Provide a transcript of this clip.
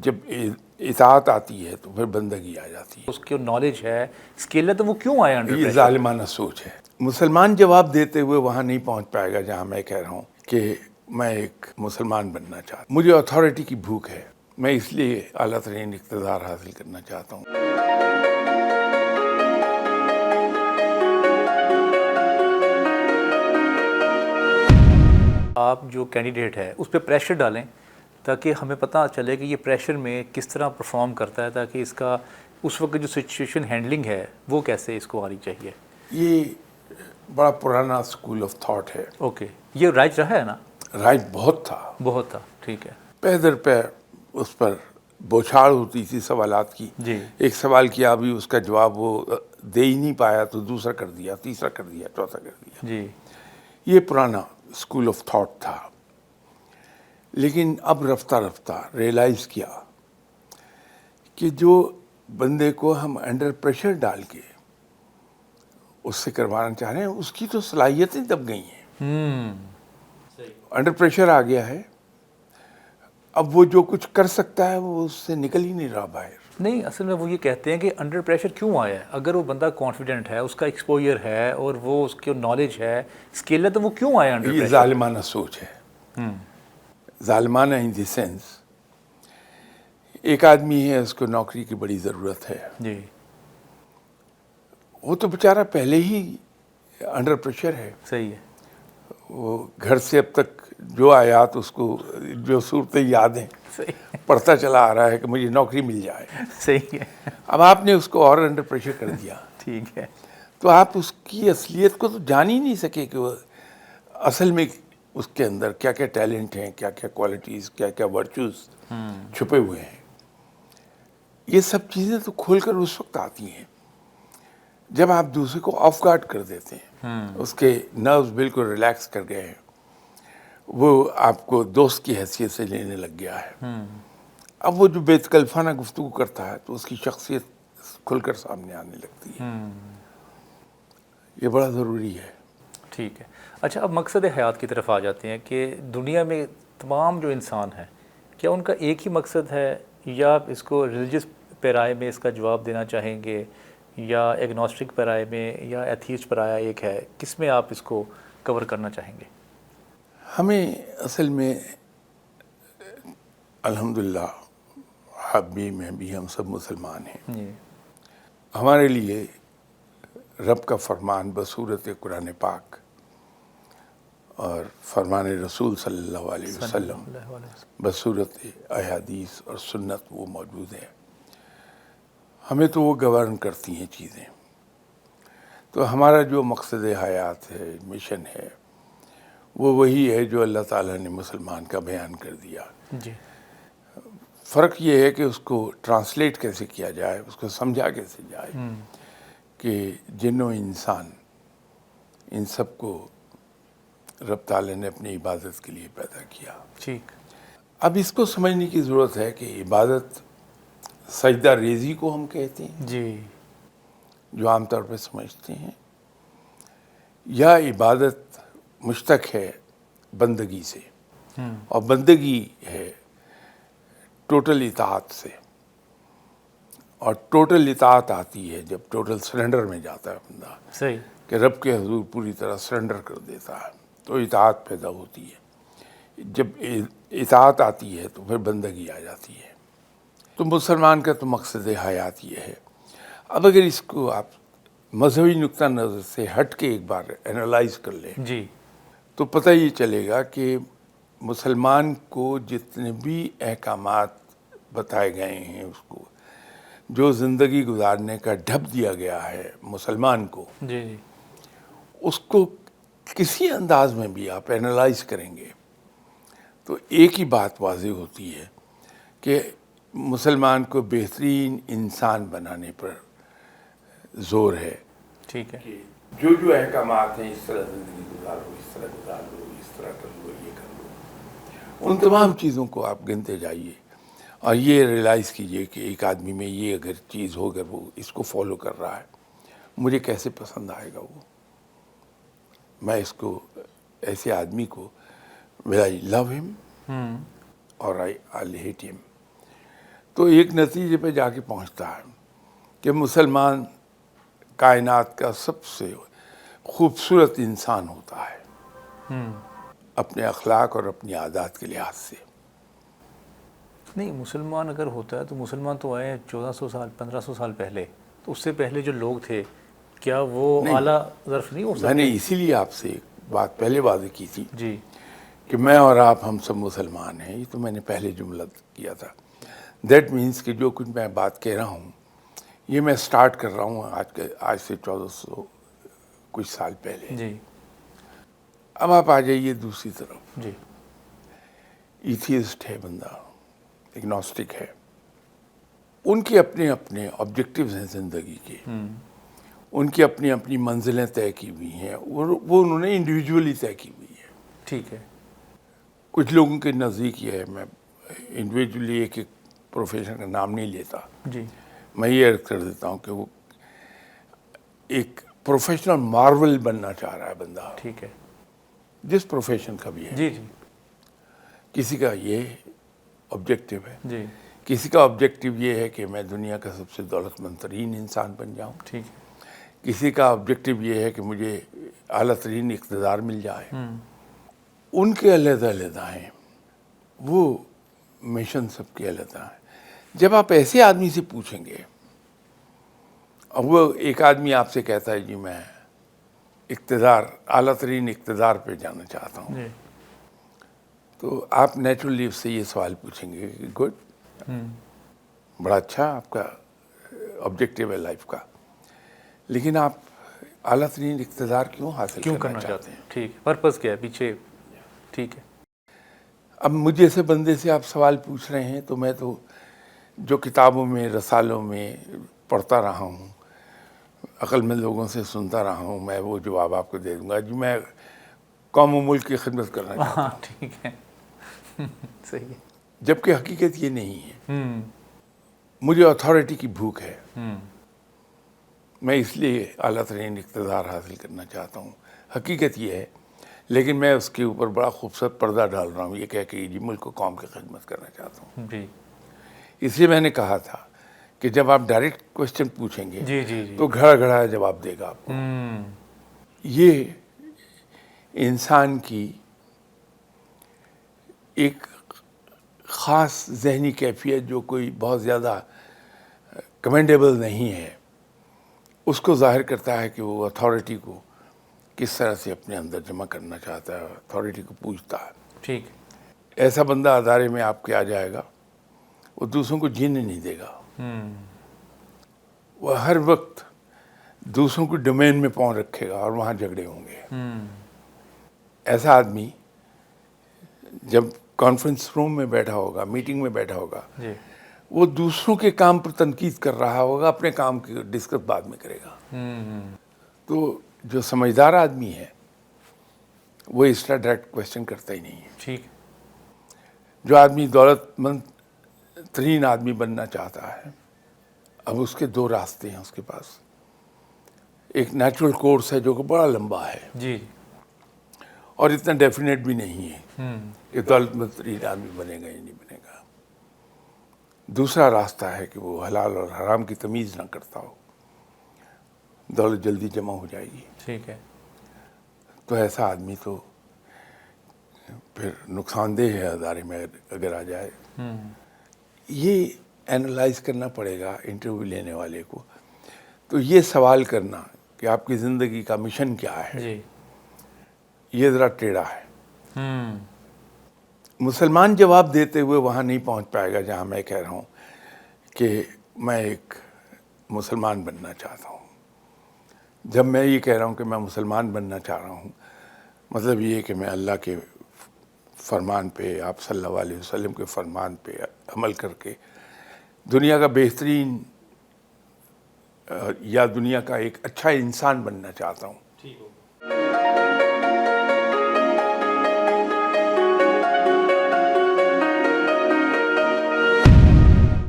جب اطاعت آتی ہے تو پھر بندگی آ جاتی ہے. اس کی نالج ہے، اسکل ہے، تو وہ کیوں آیا انڈر یہ پریشر؟ ظالمانہ سوچ ہے. مسلمان جواب دیتے ہوئے وہاں نہیں پہنچ پائے گا جہاں میں کہہ رہا ہوں کہ میں ایک مسلمان بننا چاہتا ہوں. مجھے اتھارٹی کی بھوک ہے. میں اس لیے اعلیٰ ترین اقتدار حاصل کرنا چاہتا ہوں. آپ جو کینڈیڈیٹ ہے اس پہ پریشر ڈالیں تاکہ ہمیں پتہ چلے کہ یہ پریشر میں کس طرح پرفارم کرتا ہے، تاکہ اس کا اس وقت جو سچویشن ہینڈلنگ ہے وہ کیسے اس کو آنی چاہیے. یہ بڑا پرانا اسکول آف تھاٹ ہے. اوکے، یہ رائج رہا ہے نا؟ رائٹ بہت تھا. بہت تھا، ٹھیک ہے. پہ در پہ اس پر بوچھاڑ ہوتی تھی سوالات کی. جی. ایک سوال کیا، ابھی اس کا جواب وہ دے ہی نہیں پایا تو دوسرا کر دیا، تیسرا کر دیا، چوتھا کر دیا. جی. یہ پرانا اسکول آف تھاٹ تھا. لیکن اب رفتہ رفتہ ریئلائز کیا کہ جو بندے کو ہم انڈر پریشر ڈال کے اس سے کروانا چاہ رہے ہیں اس کی تو صلاحیتیں دب گئی ہیں. انڈر پریشر آ گیا ہے. اب وہ جو کچھ کر سکتا ہے وہ اس سے نکل ہی نہیں رہا باہر. نہیں، اصل میں وہ یہ کہتے ہیں کہ انڈر پریشر کیوں آیا ہے. اگر وہ بندہ کانفیڈنٹ ہے، اس کا ایکسپوجر ہے اور وہ اس کی نالج ہے، اسکل ہے، تو وہ کیوں آیا انڈر یہ پریشر؟ ظالمانہ سوچ ہے. ظالمانہ ان دی سینس ایک آدمی ہے، اس کو نوکری کی بڑی ضرورت ہے. جی. وہ تو بیچارہ پہلے ہی انڈر پریشر ہے. صحیح ہے. وہ گھر سے اب تک جو آیات اس کو جو صورتیں یاد ہیں صحیح. پڑھتا چلا آ رہا ہے کہ مجھے نوکری مل جائے. صحیح ہے. اب آپ نے اس کو اور انڈر پریشر کر دیا. ٹھیک ہے. تو آپ اس کی اصلیت کو تو جان ہی نہیں سکے کہ وہ اصل میں اس کے اندر کیا کیا ٹیلنٹ ہیں، کیا کیا کوالٹیز، کیا کیا ورچوز چھپے ہوئے ہیں. یہ سب چیزیں تو کھول کر اس وقت آتی ہیں جب آپ دوسرے کو آف گارڈ کر دیتے ہیں. اس کے نروز بالکل ریلیکس کر گئے ہیں. وہ آپ کو دوست کی حیثیت سے لینے لگ گیا ہے. اب وہ جو بے تکلفانہ گفتگو کرتا ہے تو اس کی شخصیت کھل کر سامنے آنے لگتی ہے. یہ بڑا ضروری ہے. ٹھیک ہے. اچھا، اب مقصد حیات کی طرف آ جاتے ہیں کہ دنیا میں تمام جو انسان ہیں کیا ان کا ایک ہی مقصد ہے، یا آپ اس کو ریلیجس پیرائے میں اس کا جواب دینا چاہیں گے، یا ایگنوسٹک پیرائے میں، یا ایتھیسٹ پیرائے ایک ہے، کس میں آپ اس کو کور کرنا چاہیں گے؟ ہمیں اصل میں الحمدللہ آپ بھی میں بھی ہم سب مسلمان ہیں. جی. ہمارے لیے رب کا فرمان بصورت قرآن پاک اور فرمان رسول صلی اللہ علیہ وسلم بصورت احادیث اور سنت وہ موجود ہے. ہمیں تو وہ گورن کرتی ہیں چیزیں. تو ہمارا جو مقصد حیات ہے، مشن ہے، وہ وہی ہے جو اللہ تعالیٰ نے مسلمان کا بیان کر دیا. جی. فرق یہ ہے کہ اس کو ٹرانسلیٹ کیسے کیا جائے، اس کو سمجھا کیسے جائے کہ جن و انسان ان سب کو رب تعالیٰ نے اپنی عبادت کے لیے پیدا کیا. ٹھیک. اب اس کو سمجھنے کی ضرورت ہے کہ عبادت سجدہ ریزی کو ہم کہتے ہیں، جی. جو عام طور پہ سمجھتے ہیں، یا عبادت مشتق ہے بندگی سے، اور بندگی ہے ٹوٹل اطاعت سے. اور ٹوٹل اطاعت آتی ہے جب ٹوٹل سرنڈر میں جاتا ہے بندہ، صحیح. کہ رب کے حضور پوری طرح سرنڈر کر دیتا ہے تو اطاعت پیدا ہوتی ہے. جب اطاعت آتی ہے تو پھر بندگی آ جاتی ہے. تو مسلمان کا تو مقصد حیات یہ ہے. اب اگر اس کو آپ مذہبی نقطہ نظر سے ہٹ کے ایک بار انالائز کر لیں جی. تو پتہ یہ چلے گا کہ مسلمان کو جتنے بھی احکامات بتائے گئے ہیں، اس کو جو زندگی گزارنے کا ڈھب دیا گیا ہے مسلمان کو، جی. جی. اس کو کسی انداز میں بھی آپ انالائز کریں گے تو ایک ہی بات واضح ہوتی ہے کہ مسلمان کو بہترین انسان بنانے پر زور ہے. ٹھیک ہے. جو احکامات ہیں، اس طرح زندگی گزارو، اس طرح گزار لو، اس طرح کر لو، یہ کر لو، ان تمام چیزوں کو آپ گنتے جائیے اور یہ ریئلائز کیجئے کہ ایک آدمی میں یہ اگر چیز ہو، اگر وہ اس کو فالو کر رہا ہے، مجھے کیسے پسند آئے گا وہ. میں اس کو ایسے آدمی کو will I love him or I'll hate him. تو ایک نتیجے پہ جا کے پہنچتا ہے کہ مسلمان کائنات کا سب سے خوبصورت انسان ہوتا ہے اپنے اخلاق اور اپنی عادات کے لحاظ سے. نہیں، مسلمان اگر ہوتا ہے تو مسلمان تو آئے 1400 سال 1500 سال پہلے، تو اس سے پہلے جو لوگ تھے کیا وہ اعلیٰ ظرف نہیں ہو میں سکتے؟ نے اسی لیے آپ سے ایک بات پہلے واضح کی تھی جی کہ میں اور آپ ہم سب مسلمان ہیں. یہ تو میں نے پہلے جملہ کیا تھا. دیٹ مینس کہ جو کچھ میں بات کہہ رہا ہوں یہ میں سٹارٹ کر رہا ہوں آج سے 1400 کچھ سال پہلے. جی اب آپ آ جائیے دوسری طرف. جی ایتھیسٹ ہے بندہ، ایگنوسٹک ہے، ان کے اپنے اپنے آبجیکٹیوز ہیں زندگی کے، ان کی اپنی اپنی منزلیں طے کی ہوئی ہیں، وہ انہوں نے انڈیویجولی طے کی ہوئی ہے. ٹھیک ہے. کچھ لوگوں کے نزدیک یہ ہے، میں انڈیویجولی ایک پروفیشن کا نام نہیں لیتا، جی میں یہ عرض کر دیتا ہوں کہ وہ ایک پروفیشنل مارول بننا چاہ رہا ہے بندہ، ٹھیک ہے. جس پروفیشن کا بھی ہے. جی جی کسی کا یہ آبجیکٹیو ہے، جی کسی کا آبجیکٹیو یہ ہے کہ میں دنیا کا سب سے دولت مند ترین انسان بن جاؤں، ٹھیک ہے. کسی کا آبجیکٹیو یہ ہے کہ مجھے اعلیٰ ترین اقتدار مل جائے. ان کے علیحدہ علیحدہ ہیں، وہ مشن سب کے علیحدہ ہیں. جب آپ ایسے آدمی سے پوچھیں گے، اور وہ ایک آدمی آپ سے کہتا ہے جی میں اقتدار، اعلیٰ ترین اقتدار پہ جانا چاہتا ہوں، جی تو آپ نیچرلی اس سے یہ سوال پوچھیں گے کہ گڈ، بڑا اچھا آپ کا آبجیکٹیو ہے لائف کا، لیکن آپ اعلیٰ ترین اقتدار کیوں حاصل کرنا چاہتے ہیں؟ ٹھیک، پرپز کیا ہے پیچھے؟ ٹھیک ہے. اب مجھے سے بندے سے آپ سوال پوچھ رہے ہیں تو میں تو جو کتابوں میں رسالوں میں پڑھتا رہا ہوں، عقل مند لوگوں سے سنتا رہا ہوں، میں وہ جواب آپ کو دے دوں گا جی میں قوم و ملک کی خدمت کرنا چاہتا ہوں. ہاں ٹھیک ہے. صحیح ہے. جبکہ حقیقت یہ نہیں ہے. مجھے اتھارٹی کی بھوک ہے، میں اس لیے اعلیٰ ترین اقتدار حاصل کرنا چاہتا ہوں. حقیقت یہ ہے، لیکن میں اس کے اوپر بڑا خوبصورت پردہ ڈال رہا ہوں یہ کہہ کے جی ملک و قوم کی خدمت کرنا چاہتا ہوں. جی اس لیے میں نے کہا تھا کہ جب آپ ڈائریکٹ کوشچن پوچھیں گے جی جی جی تو گھڑا گھڑا جواب دے گا آپ کو. یہ انسان کی ایک خاص ذہنی کیفیت جو کوئی بہت زیادہ کمینڈیبل نہیں ہے، اس کو ظاہر کرتا ہے کہ وہ اتھارٹی کو کس طرح سے اپنے اندر جمع کرنا چاہتا ہے، اتھارٹی کو پوچھتا ہے. ٹھیک. ایسا بندہ ادارے میں آپ کے آ جائے گا، وہ دوسروں کو جینے نہیں دے گا، وہ ہر وقت دوسروں کو ڈومین میں پاؤں رکھے گا اور وہاں جھگڑے ہوں گے. ایسا آدمی جب کانفرنس روم میں بیٹھا ہوگا، میٹنگ میں بیٹھا ہوگا، جی وہ دوسروں کے کام پر تنقید کر رہا ہوگا، اپنے کام کی ڈسکس بعد میں کرے گا. تو جو سمجھدار آدمی ہے وہ اس طرح ڈائریکٹ کوشچن کرتا ہی نہیں ہے. ٹھیک. جو آدمی دولت مند ترین آدمی بننا چاہتا ہے، اب اس کے دو راستے ہیں اس کے پاس. ایک نیچرل کورس ہے جو کہ بڑا لمبا ہے جی اور اتنا ڈیفینیٹ بھی نہیں ہے کہ دولت مند ترین آدمی بنے گا یا نہیں بنے گا. دوسرا راستہ ہے کہ وہ حلال اور حرام کی تمیز نہ کرتا ہو، دولت جلدی جمع ہو جائے گی. ٹھیک ہے. تو ایسا آدمی تو پھر نقصان دہ ہے ادارے میں اگر آ جائے. یہ اینالائز کرنا پڑے گا انٹرویو لینے والے کو. تو یہ سوال کرنا کہ آپ کی زندگی کا مشن کیا ہے، جی یہ ذرا ٹیڑھا ہے. مسلمان جواب دیتے ہوئے وہاں نہیں پہنچ پائے گا جہاں میں کہہ رہا ہوں کہ میں ایک مسلمان بننا چاہتا ہوں. جب میں یہ کہہ رہا ہوں کہ میں مسلمان بننا چاہ رہا ہوں، مطلب یہ کہ میں اللہ کے فرمان پہ، آپ صلی اللہ علیہ وسلم کے فرمان پہ عمل کر کے دنیا کا بہترین یا دنیا کا ایک اچھا انسان بننا چاہتا ہوں. ٹھیک ہو.